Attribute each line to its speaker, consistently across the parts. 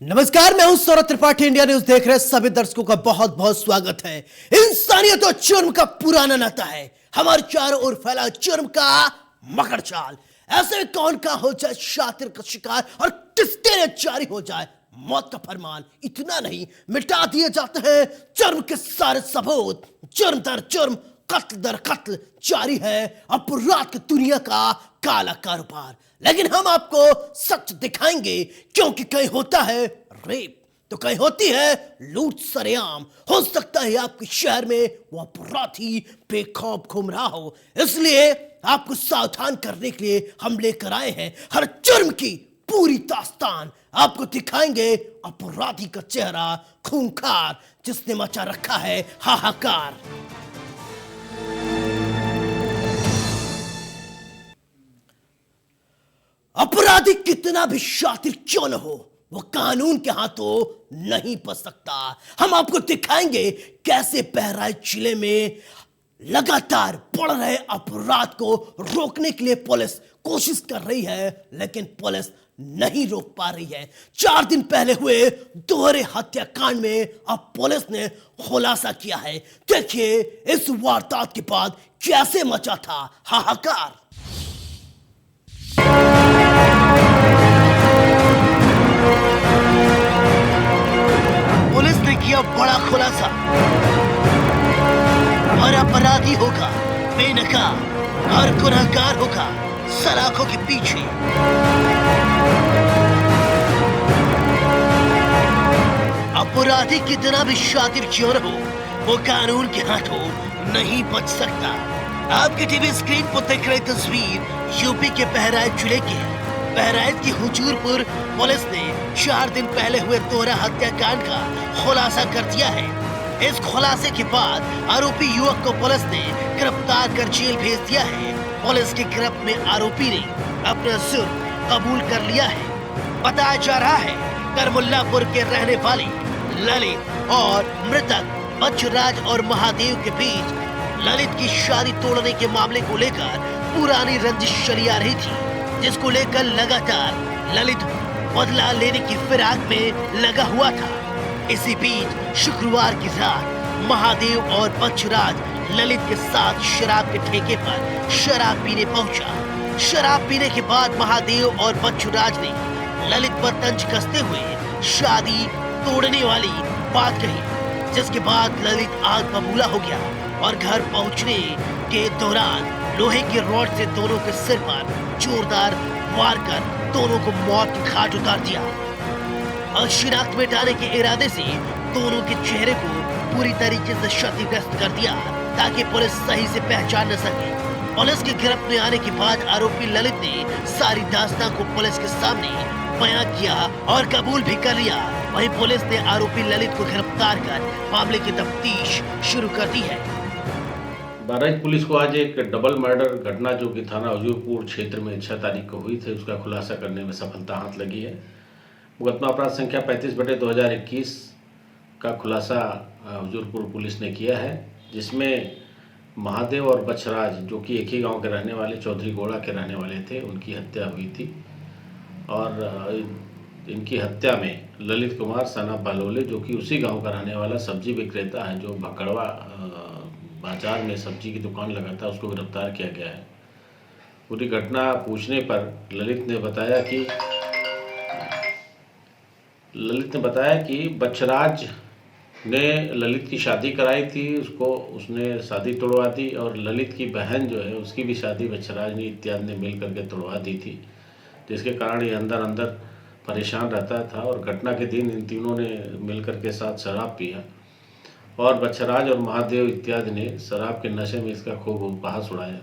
Speaker 1: नमस्कार, मैं हूं सौरभ त्रिपाठी। इंडिया न्यूज देख रहे सभी दर्शकों का बहुत बहुत स्वागत है। इंसानियत और जुर्म का पुराना नाता है, हमारे चारों ओर फैला जुर्म का मकर जाल। ऐसे में कौन का हो जाए शातिर का शिकार और किसके लिए जारी हो जाए मौत का फरमान। इतना नहीं, मिटा दिए जाते हैं जुर्म के सारे सबूत। जुर्म दर जुर्म, कत्ल दर कत्ल जारी है अपराध की दुनिया का काला कारोबार। लेकिन हम आपको सच दिखाएंगे, क्योंकि कहीं होता है रेप तो कहीं होती है लूट सरेआम। हो सकता है आपके शहर में वो अपराधी बेखौफ घूम रहा हो, इसलिए आपको सावधान करने के लिए हम लेकर आए हैं हर जुर्म की पूरी दास्तान। आपको दिखाएंगे अपराधी का चेहरा खूंखार, जिसने मचा रखा है हाहाकार। अपराधी कितना भी शातिर क्यों न हो, वो कानून के हाथों नहीं बच सकता। हम आपको दिखाएंगे कैसे बहराइच जिले में लगातार बढ़ रहे अपराध को रोकने के लिए पुलिस कोशिश कर रही है, लेकिन पुलिस नहीं रोक पा रही है। 4 दिन पहले हुए दोहरे हत्याकांड में अब पुलिस ने खुलासा किया है। देखिए इस वारदात के बाद कैसे मचा था हाहाकार। पुलिस ने किया बड़ा खुलासा। हर अपराधी होगा बेनकाब, हर गुनहगार होगा सलाखों के पीछे। अपराधी कितना भी शातिर क्यों न हो, वो कानून के हाथों नहीं बच सकता। आपकी टीवी स्क्रीन पर देख रही तस्वीर यूपी के बहराइच जिले की है। बहराइच की हुजूरपुर पुलिस ने 4 दिन पहले हुए दोहरा हत्याकांड का खुलासा कर दिया है। इस खुलासे के बाद आरोपी युवक को पुलिस ने गिरफ्तार कर जेल भेज दिया है। पुलिस की गिरफ्त में आरोपी ने अपना जुर्म कबूल कर लिया है। बताया जा रहा है करमुल्लापुर के रहने वाले ललित और मृतक बच्चूराज और महादेव के बीच ललित की शादी तोड़ने के मामले को लेकर पुरानी रंजिश चली आ रही थी, जिसको लेकर लगातार ललित बदला लेने की फिराक में लगा हुआ था। इसी बीच शुक्रवार की रात महादेव और बच्चूराज ललित के साथ शराब के ठेके पर शराब पीने पहुंचा। शराब पीने के बाद महादेव और बच्चूराज ने ललित पर तंज कसते हुए शादी तोड़ने वाली बात कही, जिसके बाद ललित आग बबूला हो गया और घर पहुंचने के दौरान लोहे की रॉड से दोनों के सिर पर जोरदार वार कर दोनों को मौत की घाट उतार दिया और शिनाख्त मिटाने के इरादे से दोनों के चेहरे को पूरी तरीके से क्षतिग्रस्त कर दिया, ताकि पुलिस सही से पहचान न सके। पुलिस की गिरफ्त में आने के बाद आरोपी ललित ने सारी दास्तान को पुलिस के सामने बयां किया और कबूल भी कर लिया। वहीं पुलिस ने आरोपी ललित को गिरफ्तार कर मामले की तफ्तीश शुरू कर दी है।
Speaker 2: बहराइच पुलिस को आज एक डबल मर्डर घटना जो कि थाना हुजूरपुर क्षेत्र में 6 तारीख को हुई थी, उसका खुलासा करने में सफलता हाथ लगी है। मुकदमा अपराध संख्या 35/2021 का खुलासा हुजूरपुर पुलिस ने किया है, जिसमें महादेव और बच्चराज जो कि एक ही गांव के रहने वाले चौधरी गोड़ा के रहने वाले थे, उनकी हत्या हुई थी। और इनकी हत्या में ललित कुमार सना बालोले जो कि उसी गाँव का रहने वाला सब्जी विक्रेता है, जो भकड़वा बाजार में सब्जी की दुकान लगाता है, उसको गिरफ्तार किया गया है। पूरी घटना पूछने पर ललित ने बताया कि बच्चराज ने ललित की शादी कराई थी, उसने शादी तोड़वा दी और ललित की बहन जो है उसकी भी शादी बच्चराज ने इत्यादि ने मिल करके तोड़वा दी थी, जिसके कारण ये अंदर अंदर परेशान रहता था। और घटना के दिन इन तीनों ने मिल करके साथ शराब पिया और बच्चराज और महादेव इत्यादि ने शराब के नशे में इसका खूब उपहास उड़ाया।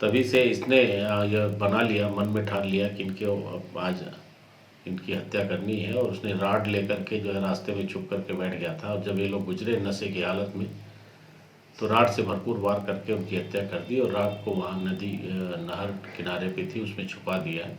Speaker 2: तभी से इसने यह बना लिया, मन में ठान लिया कि आज इनकी हत्या करनी है। और उसने राड लेकर के जो है रास्ते में छुप करके बैठ गया था, और जब ये लोग गुजरे नशे की हालत में तो राड से भरपूर वार करके उनकी हत्या कर दी और रात को वहाँ नहर किनारे पे थी, उसमें छुपा दिया है।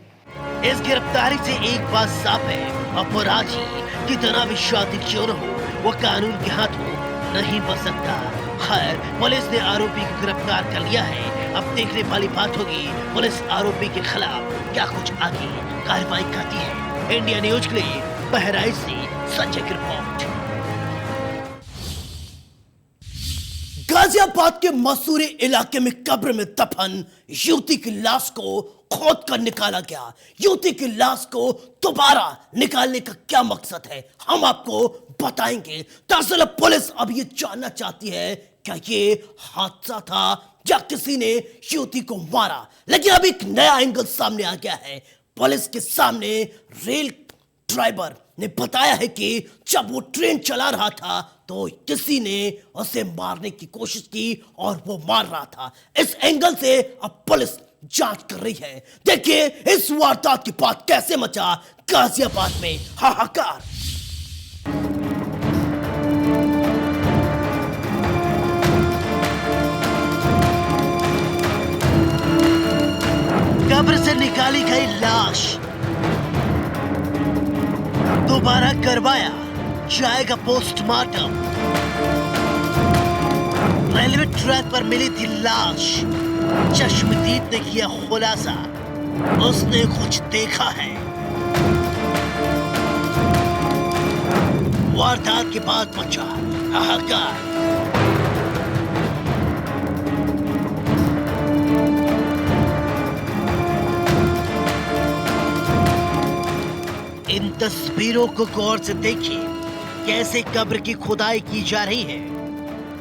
Speaker 1: इस गिरफ्तारी से एक बात साफ है, अपराधी कितना भी शातिर क्यों न हो, वो कानून के हाथों नहीं बच सकता। खैर, पुलिस ने आरोपी को गिरफ्तार कर लिया है। अब देखने वाली बात होगी पुलिस आरोपी के खिलाफ क्या कुछ आगे कार्रवाई करती है। इंडिया न्यूज के लिए बहराइच से संजय की रिपोर्ट। गाजियाबाद के मसूरी इलाके में कब्र में दफन युवती की लाश को खोद कर निकाला गया। युवती की लाश को दोबारा निकालने का क्या मकसद है, हम आपको बताएंगे। दरअसल पुलिस अब ये जानना चाहती है क्या ये हादसा था या किसी ने युवती को मारा। लेकिन अब एक नया एंगल सामने आ गया है। पुलिस के सामने रेल ड्राइवर ने बताया है कि जब वो ट्रेन चला रहा था तो किसी ने उसे मारने की कोशिश की और वो मार रहा था। इस एंगल से अब पुलिस जांच कर रही है। देखिए इस वारदात के बाद कैसे मचा गाजियाबाद में हाहाकार। कब्र से निकाली गई लाश दोबारा करवाया जाएगा पोस्टमार्टम। रेलवे ट्रैक पर मिली थी लाश। चश्मदीद ने किया खुलासा, उसने कुछ देखा है। वारदात के बाद मचा हाहाकार। इन तस्वीरों को गौर से देखिए कैसे कब्र की खुदाई की जा रही है।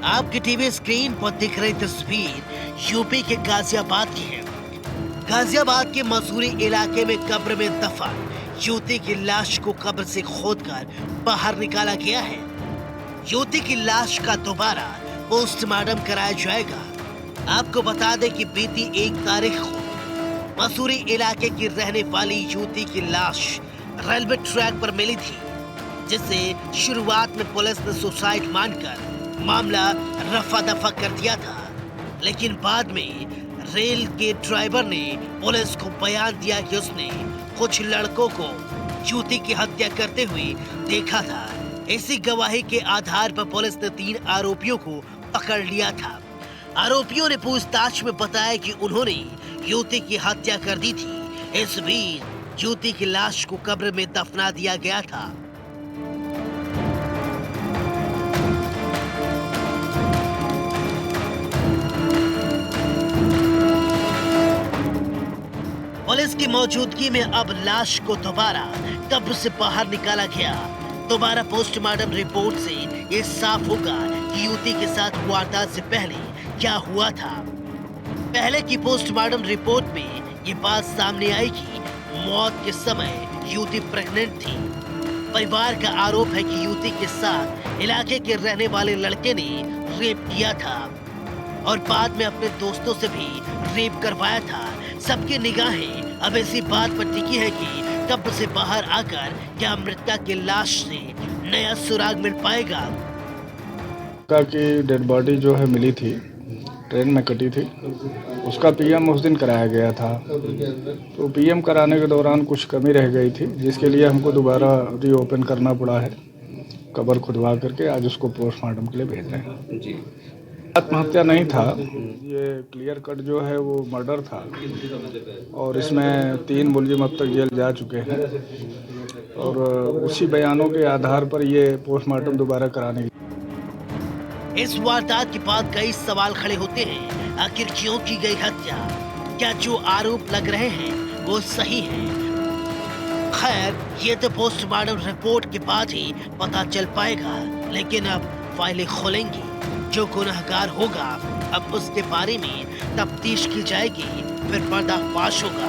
Speaker 1: आपकी टीवी स्क्रीन पर दिख रही तस्वीर यूपी के गाजियाबाद की है। गाजियाबाद के मसूरी इलाके में कब्र में दफन युवती की लाश को कब्र से खोदकर बाहर निकाला गया है। युवती की लाश का दोबारा पोस्टमार्टम कराया जाएगा। आपको बता दें कि बीती 1 तारीख को मसूरी इलाके की रहने वाली युवती की लाश रेलवे ट्रैक पर मिली थी, जिसे शुरुआत में पुलिस ने सुसाइड मानकर मामला रफा दफा कर दिया था। लेकिन बाद में रेल के ड्राइवर ने पुलिस को बयान दिया कि उसने कुछ लड़कों को युवती की हत्या करते हुए देखा था। इसी गवाही के आधार पर पुलिस ने 3 आरोपियों को पकड़ लिया था। आरोपियों ने पूछताछ में बताया कि उन्होंने युवती की हत्या कर दी थी। इस बीच युवती की लाश को कब्र में दफना दिया गया था। पुलिस की मौजूदगी में अब लाश को दोबारा कब्र से बाहर निकाला गया। दोबारा पोस्टमार्टम रिपोर्ट से ये साफ होगा कि युवती के साथ वारदात से पहले क्या हुआ था। पहले की पोस्टमार्टम रिपोर्ट में ये बात सामने आई कि मौत के समय युवती प्रेग्नेंट थी। परिवार का आरोप है कि युवती के साथ इलाके के रहने वाले लड़के ने रेप किया था और बाद में अपने दोस्तों से भी रेप करवाया था। सबकी निगाहें अब ऐसी बात पर टिकी है कि कब्र से बाहर आकर क्या मृतका की लाश से नया सुराग मिल पाएगा।
Speaker 3: की डेड बॉडी जो है मिली थी, ट्रेन में कटी थी, उसका पीएम उस दिन कराया गया था। तो पीएम कराने के दौरान कुछ कमी रह गई थी, जिसके लिए हमको दोबारा रीओपन करना पड़ा है। कब्र खुदवा करके आज उसको पोस्टमार्टम के लिए भेज रहे हैं। जी, आत्महत्या नहीं था, ये क्लियर कट जो है वो मर्डर था और इसमें 3 मुलजिम अब तक जेल जा चुके हैं और उसी बयानों के आधार पर ये पोस्टमार्टम दोबारा कराने।
Speaker 1: इस वारदात के बाद कई सवाल खड़े होते हैं। आखिर क्यों की गई हत्या? क्या जो आरोप लग रहे हैं वो सही है? खैर ये तो पोस्टमार्टम रिपोर्ट के बाद ही पता चल पाएगा। लेकिन अब फाइलें खोलेंगी, जो गुनहगार होगा अब उसके बारे में तफ्तीश की जाएगी, फिर पर्दाफाश होगा।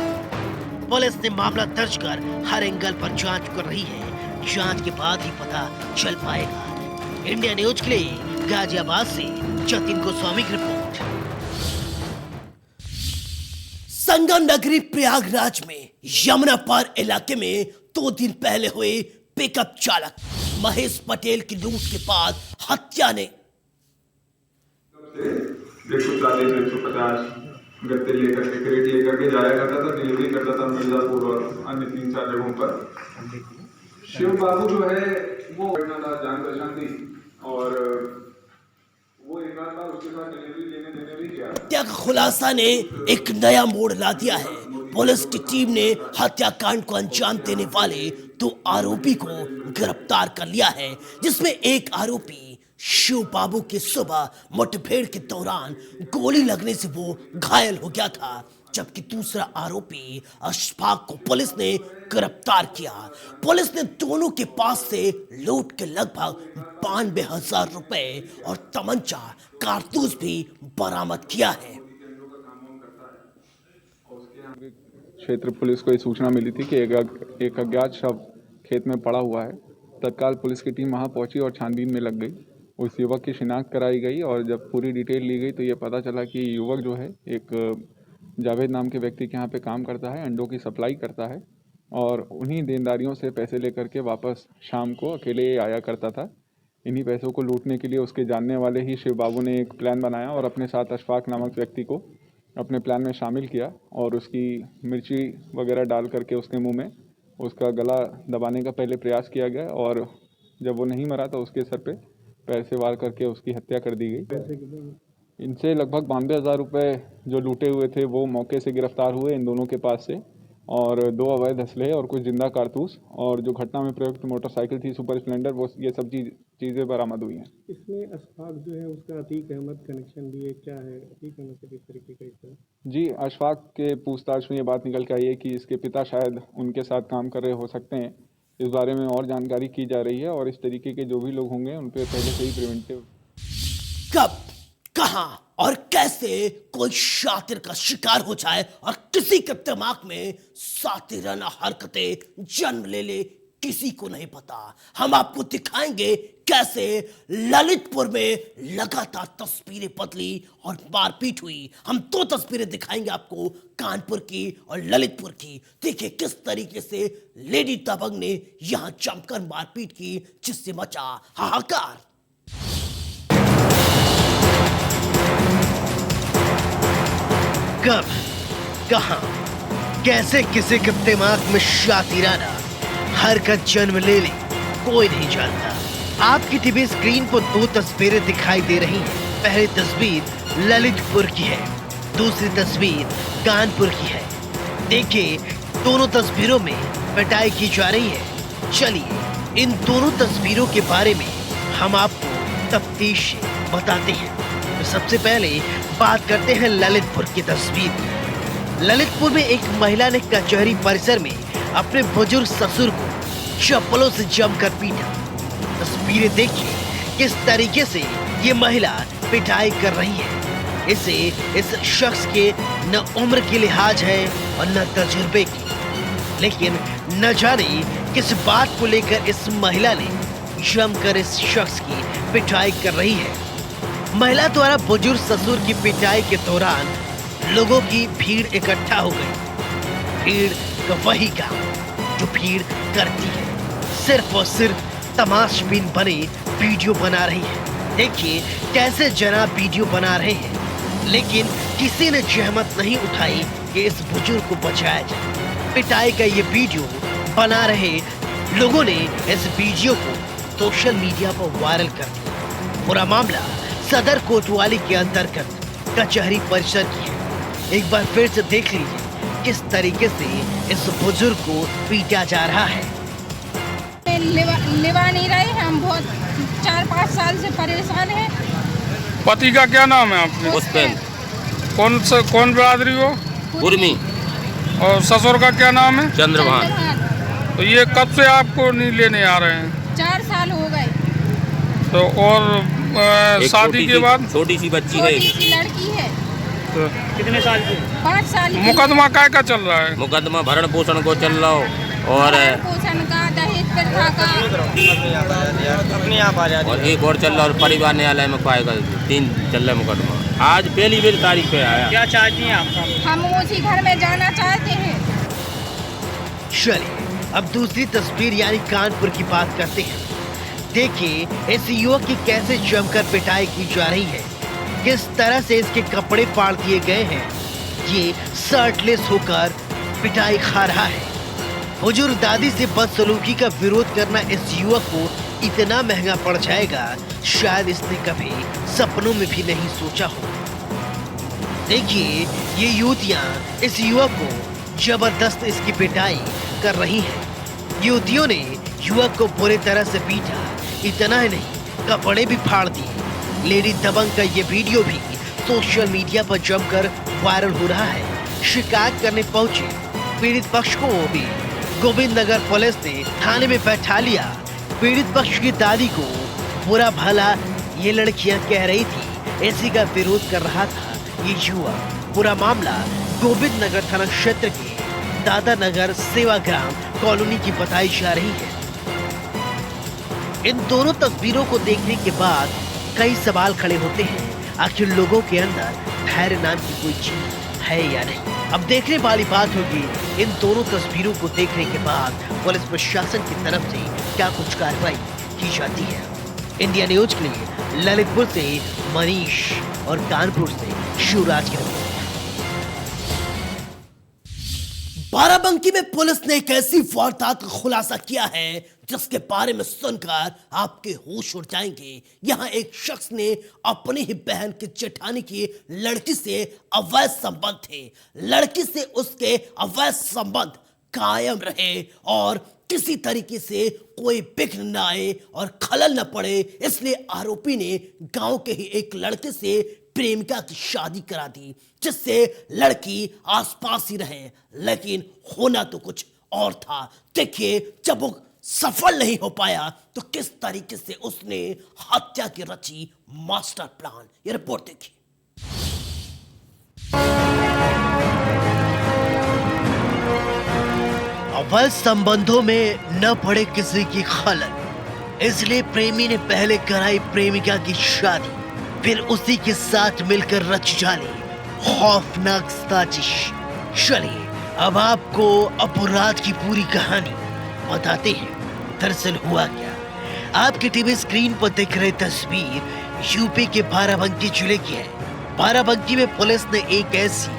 Speaker 1: पुलिस ने मामला दर्ज कर हर एंगल पर जांच कर रही है। जांच के बाद ही पता चल पाएगा। इंडिया न्यूज के लिए गाजियाबाद से जतिन गोस्वामी की रिपोर्ट। संगम नगरी प्रयागराज में यमुना पार इलाके में 2 दिन पहले हुए पिकअप चालक महेश पटेल की लूट के बाद हत्या ने
Speaker 4: 140 150 गत्ते लेकर के क्रेट लेकर के जाया करता था, डिलीवरी करता था मिर्जापुर और अन्य 3-4 जगहों पर। शिव बाबू जो है वो जान पहचान थी और वो एक बार उसके साथ डिलीवरी लेने देने भी किया।
Speaker 1: हत्या का खुलासा ने एक नया मोड़ ला दिया है। पुलिस की टीम ने हत्याकांड को अंजाम देने वाले 2 आरोपी को गिरफ्तार कर लिया है, जिसमें एक आरोपी शिव बाबू की सुबह मुठभेड़ के दौरान गोली लगने से वो घायल हो गया था, जबकि दूसरा आरोपी अशफाक को पुलिस ने गिरफ्तार किया। पुलिस ने दोनों के पास से लूट के लगभग 92,000 रुपए और तमंचा कारतूस भी बरामद किया है।
Speaker 4: क्षेत्र पुलिस को ये सूचना मिली थी कि एक अज्ञात शव खेत में पड़ा हुआ है। तत्काल पुलिस की टीम वहां पहुंची और छानबीन में लग गई। उस युवक की शिनाख्त कराई गई और जब पूरी डिटेल ली गई तो ये पता चला कि युवक जो है एक जावेद नाम के व्यक्ति के यहाँ पे काम करता है, अंडों की सप्लाई करता है और उन्हीं देनदारियों से पैसे लेकर के वापस शाम को अकेले आया करता था। इन्हीं पैसों को लूटने के लिए उसके जानने वाले ही शिव बाबू ने एक प्लान बनाया और अपने साथ अशफाक नामक व्यक्ति को अपने प्लान में शामिल किया और उसकी मिर्ची वगैरह डाल करके उसके मुंह में उसका गला दबाने का पहले प्रयास किया गया और जब वो नहीं मरा तो उसके सर पे पैर से वार करके उसकी हत्या कर दी गई। इनसे लगभग 92,000 रुपये जो लूटे हुए थे वो मौके से गिरफ्तार हुए इन दोनों के पास से, और 2 अवैध असलहे और कुछ जिंदा कारतूस और जो घटना में प्रयुक्त मोटरसाइकिल थी सुपर स्प्लेंडर, वो ये सब चीज़ें बरामद हुई हैं।
Speaker 5: इसमें अशफाक जो है उसका अतीक अहमद कनेक्शन भी है, क्या है अतीक अहमद से किस तरीके का इसका?
Speaker 4: जी, अशफाक के पूछताछ में ये बात निकल के आई है कि इसके पिता शायद उनके साथ काम कर रहे हो सकते हैं। इस बारे में और जानकारी की जा रही है और इस तरीके के जो भी लोग होंगे उन पर पहले से ही प्रिवेंटिव।
Speaker 1: कब, कहां और कैसे कोई शातिर का शिकार हो जाए और किसी के दिमाग में सातिराना हरकतें जन्म ले किसी को नहीं पता। हम आपको दिखाएंगे कैसे ललितपुर में लगातार तस्वीरें बदली और मारपीट हुई। हम 2 तस्वीरें दिखाएंगे आपको, कानपुर की और ललितपुर की। देखिए किस तरीके से लेडी दबंग ने यहां जमकर मारपीट की, जिससे मचा हाहाकार। कब, कहां, कैसे किसी के दिमाग में शातिराना हरकत जन्म ले कोई नहीं जानता। आपकी टीवी स्क्रीन पर 2 तस्वीरें दिखाई दे रही हैं। पहली तस्वीर ललितपुर की है, दूसरी तस्वीर कानपुर की है। देखिए दोनों तस्वीरों में पिटाई की जा रही है। चलिए इन दोनों तस्वीरों के बारे में हम आपको तफ्तीश बताते हैं। तो सबसे पहले बात करते हैं ललितपुर की तस्वीर। ललितपुर में एक महिला ने कचहरी परिसर में अपने बुजुर्ग ससुर को चप्पलों से जमकर पीटा। तस्वीरें देखिए किस तरीके से ये महिला पिटाई कर रही है। इसे इस शख्स के न उम्र की लिहाज है और न तजुर्बे की, लेकिन न जाने किस बात को लेकर इस महिला ने जमकर इस शख्स की पिटाई कर रही है। महिला द्वारा बुजुर्ग ससुर की पिटाई के दौरान लोगों की भीड़ इकट्ठा हो गई। भीड़ वही का जो भीड़ करती है, सिर्फ और सिर्फ तमाशबीन बने वीडियो बना रही है। देखिए कैसे जनाब वीडियो बना रहे हैं, लेकिन किसी ने जहमत नहीं उठाई कि इस बुजुर्ग को बचाया जाए। पिटाई का ये वीडियो बना रहे लोगों ने इस वीडियो को सोशल मीडिया पर वायरल कर दिया। पूरा मामला सदर कोतवाली के अंतर्गत कचहरी परिसर की है। एक बार फिर से देख लीजिए किस तरीके से इस बुजुर्ग को पीटा जा रहा है।
Speaker 6: लिवा नहीं रहे, हम बहुत 4-5 साल से परेशान हैं।
Speaker 7: पति का क्या नाम है आपके?
Speaker 6: पुष्पेन।
Speaker 7: कौन बिरादरी हो?
Speaker 6: कुर्मी।
Speaker 7: और ससुर का क्या नाम है?
Speaker 6: चंद्रभान।
Speaker 7: तो ये कब से आपको नहीं लेने आ रहे हैं?
Speaker 6: 4 साल हो गए।
Speaker 7: तो और शादी के बाद
Speaker 6: छोटी सी बच्ची है, छोटी सी लड़की है।
Speaker 7: तो
Speaker 5: कितने साल की?
Speaker 6: 5 साल की।
Speaker 7: मुकदमा काय का चल रहा है?
Speaker 8: मुकदमा भरण पोषण को चल रहा हो और
Speaker 6: पोषण का, दहेज प्रथा का,
Speaker 8: और एक और चल रहा और परिवार न्यायालय में पाएगा 3 चल रहा मुकदमा। आज पहली तारीख पे आया।
Speaker 5: क्या चाहती हैं आप?
Speaker 6: हम उसी घर में जाना चाहते हैं।
Speaker 1: चलिए अब दूसरी तस्वीर यानी कानपुर की बात करते हैं। देखिए इस युवक की कैसे जमकर पिटाई की जा रही है, किस तरह से इसके कपड़े फाड़ दिए गए हैं। ये शर्टलेस होकर पिटाई खा रहा है। बुजुर्ग दादी से बदसलूकी का विरोध करना इस युवक को इतना महंगा पड़ जाएगा, शायद इसने कभी सपनों में भी नहीं सोचा हो। देखिए ये युवतियां इस युवक को जबरदस्त इसकी पिटाई कर रही है। युवतियों ने युवक को बुरी तरह से पीटा, इतना ही नहीं कपड़े भी फाड़ दिए। लेडी दबंग का ये वीडियो भी सोशल मीडिया पर जमकर वायरल हो रहा है। शिकायत करने पहुंचे पीड़ित पक्ष को भी गोविंद नगर पुलिस ने थाने में बैठा लिया। पीड़ित पक्ष की दादी को बुरा भला ये लड़कियां कह रही थी, इसी का विरोध कर रहा था ये युवक। पूरा मामला गोविंद नगर थाना क्षेत्र के दादा नगर सेवाग्राम कॉलोनी की बताई जा रही है। इन दोनों तस्वीरों को देखने के बाद कई सवाल खड़े होते हैं, आखिर लोगों के अंदर धैर्य नाम की कोई चीज है या नहीं। अब देखने वाली बात होगी इन दोनों तस्वीरों को देखने के बाद पुलिस प्रशासन की तरफ से क्या कुछ कार्रवाई की जाती है। इंडिया न्यूज के लिए ललितपुर से मनीष और कानपुर से शिवराज की रिपोर्ट। बाराबंकी में पुलिस ने एक ऐसी वारदात का खुलासा किया है जिसके बारे में सुनकर आपके होश उड़ जाएंगे। यहाँ एक शख्स ने अपनी ही बहन की जेठानी की लड़की से अवैध संबंध थे। लड़की से उसके अवैध संबंध कायम रहे और किसी तरीके से कोई विघ्न न आए और खलल न पड़े, इसलिए आरोपी ने गांव के ही एक लड़के से प्रेमिका की शादी करा दी, जिससे लड़की आसपास ही रहे। लेकिन होना तो कुछ और था। देखिए, जब वो सफल नहीं हो पाया तो किस तरीके से उसने हत्या की रची मास्टर प्लान। ये रिपोर्ट देखिए। अवैध संबंधों में न पड़े किसी की खलल, इसलिए प्रेमी ने पहले कराई प्रेमिका की शादी, फिर उसी के साथ मिलकर रच डाली खौफनाक साजिश। चलिए अब आपको अपराध की पूरी कहानी बताते हैं। दरअसल हुआ क्या, आपकी टीवी स्क्रीन पर दिख रही तस्वीर यूपी के बाराबंकी जिले की है। बाराबंकी में पुलिस ने एक ऐसी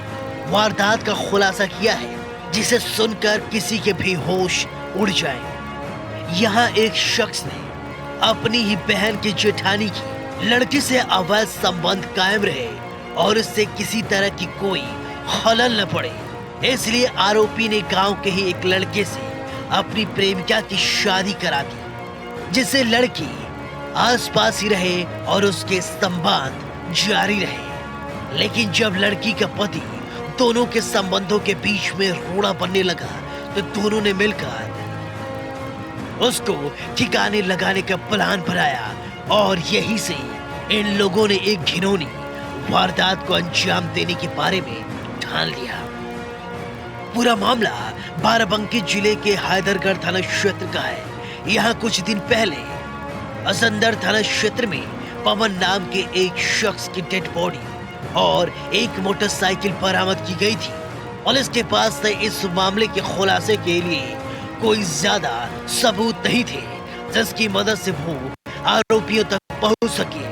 Speaker 1: वारदात का खुलासा किया है जिसे सुनकर किसी के भी होश उड़ जाए। यहाँ एक शख्स ने अपनी ही बहन की जेठानी की लड़की से अवैध संबंध कायम रहे और इससे किसी तरह की कोई खलल न पड़े, इसलिए आरोपी ने गांव के ही एक लड़के से अपनी प्रेमिका की शादी करा दी, जिससे लड़की आसपास ही रहे और उसके संबंध जारी रहे। लेकिन जब लड़की का पति दोनों के संबंधों के बीच में रोड़ा बनने लगा तो दोनों ने मिलकर उसको ठिकाने लगाने का प्लान बनाया और यहीं से इन लोगों ने एक घिनौनी वारदात को अंजाम देने के बारे में ठान लिया। पूरा मामला बाराबंकी जिले के हैदरगढ़ थाना क्षेत्र का है। यहाँ कुछ दिन पहले असंदर थाना क्षेत्र में पवन नाम के एक शख्स की डेड बॉडी और एक मोटरसाइकिल बरामद की गई थी। पुलिस के पास से इस मामले के खुलासे के लिए कोई ज्यादा सबूत नहीं थे जिसकी मदद से वो आरोपियों तक पहुंच सके,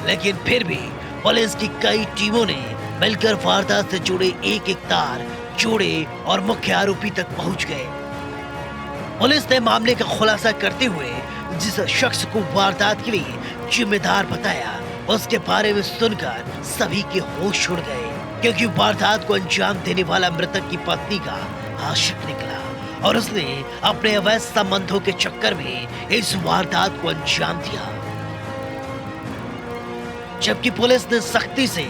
Speaker 1: लेकिन फिर भी पुलिस की कई टीमों ने मिलकर वारदात से जुड़े एक एक तार जोड़े और मुख्य आरोपी तक पहुंच गए। पुलिस ने मामले का खुलासा करते हुए जिस शख्स को वारदात के लिए जिम्मेदार बताया उसके बारे में सुनकर सभी के होश उड़ गए, क्योंकि वारदात को अंजाम देने वाला मृतक की पत्नी का आशिक निकला और उसने अपने अवैध संबंधों के चक्कर में इस वारदात को अंजाम दिया। जबकि पुलिस ने सख्ती से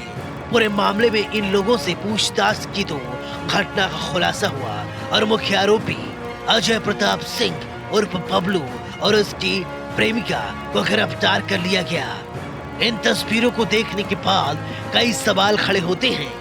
Speaker 1: पूरे मामले में इन लोगों से पूछताछ की तो घटना का खुलासा हुआ और मुख्य आरोपी अजय प्रताप सिंह उर्फ बबलू और उसकी प्रेमिका को गिरफ्तार कर लिया गया। इन तस्वीरों को देखने के बाद कई सवाल खड़े होते हैं,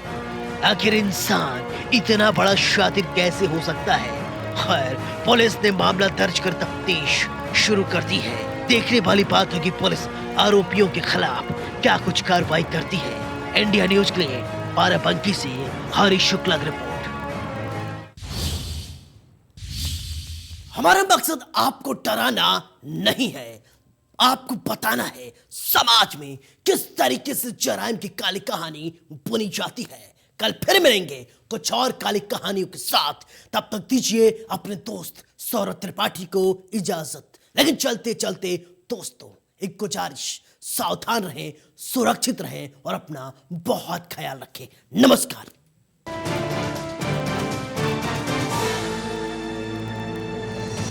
Speaker 1: आखिर इंसान इतना बड़ा शातिर कैसे हो सकता है। खैर, पुलिस ने मामला दर्ज कर तफ्तीश शुरू कर दी है। देखने वाली बात होगी पुलिस आरोपियों के खिलाफ क्या कुछ कार्रवाई करती है। इंडिया न्यूज के लिए बाराबंकी से हरीश शुक्ला की रिपोर्ट। हमारा मकसद आपको डराना नहीं है, आपको बताना है समाज में किस तरीके से जराइम की काली कहानी बुनी जाती है। कल फिर मिलेंगे कुछ और काली कहानियों के साथ, तब तक दीजिए अपने दोस्त सौरभ त्रिपाठी को इजाजत। लेकिन चलते चलते दोस्तों एक गुजारिश, सावधान रहें, सुरक्षित रहें और अपना बहुत ख्याल रखें। नमस्कार।